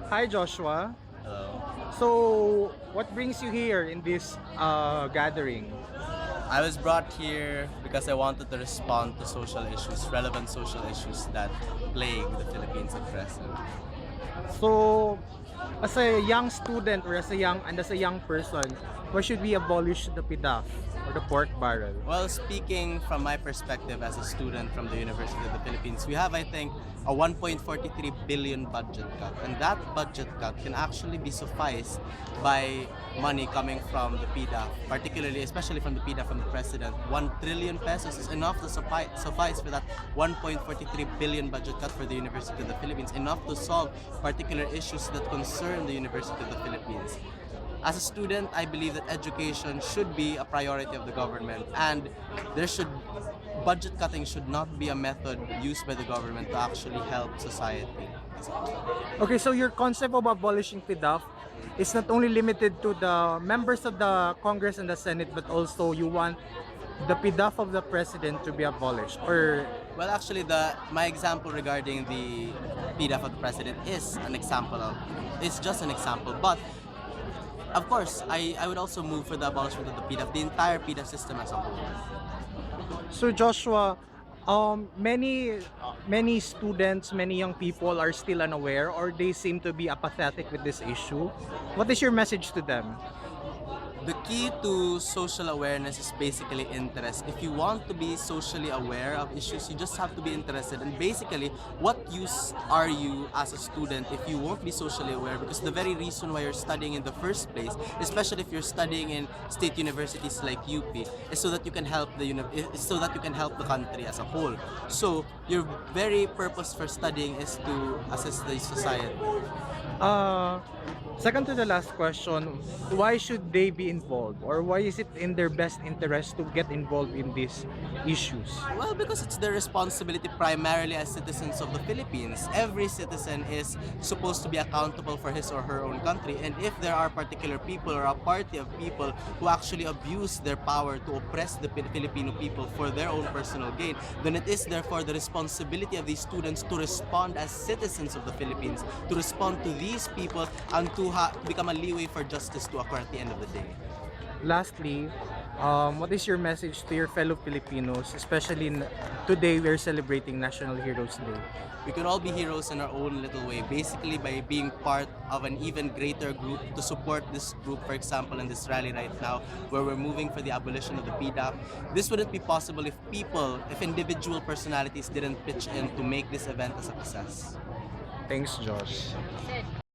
Hi, Joshua. Hello. So, what brings you here in this gathering? I was brought here because I wanted to respond to social issues, relevant social issues that plague the Philippines at present. So, as a young student or as a young person, why should we abolish the PDAF or the pork barrel? Well, speaking from my perspective as a student from the University of the Philippines, we have, I think, a 1.43 billion budget cut. And that budget cut can actually be sufficed by money coming from the PDAF, particularly, especially from the PDAF from the President. 1 trillion pesos is enough to suffice for that 1.43 billion budget cut for the University of the Philippines, enough to solve particular issues that concern the University of the Philippines. As a student, I believe that education should be a priority of the government, and there should budget cutting should not be a method used by the government to actually help society. Okay, so your concept of abolishing PDAF is not only limited to the members of the Congress and the Senate, but also you want the PDAF of the President to be abolished, or Well, actually, my example regarding the PDAF of the president is just an example, but of course, I would also move for the abolishment of the PDAF, the entire PDAF system as a whole. So Joshua, many students, many young people are still unaware or they seem to be apathetic with this issue. What is your message to them? The key to social awareness is basically interest. If you want to be socially aware of issues, you just have to be interested. And basically, what use are you as a student if you won't be socially aware? Because the very reason why you're studying in the first place, especially if you're studying in state universities like UP, is so that you can help the country as a whole. So your very purpose for studying is to assist the society. Uh, Second to the last question, why should they be involved, or why is it in their best interest to get involved in these issues? Well, because it's their responsibility primarily as citizens of the Philippines. Every citizen is supposed to be accountable for his or her own country. And if there are particular people or a party of people who actually abuse their power to oppress the Filipino people for their own personal gain, then it is therefore the responsibility of these students to respond as citizens of the Philippines, to respond to these people and to become a leeway for justice to occur at the end of the day. Lastly, what is your message to your fellow Filipinos, especially today we're celebrating National Heroes Day? We can all be heroes in our own little way, basically by being part of an even greater group to support this group, for example, in this rally right now, where we're moving for the abolition of the PDAP. This wouldn't be possible if individual personalities didn't pitch in to make this event a success. Thanks, Josh.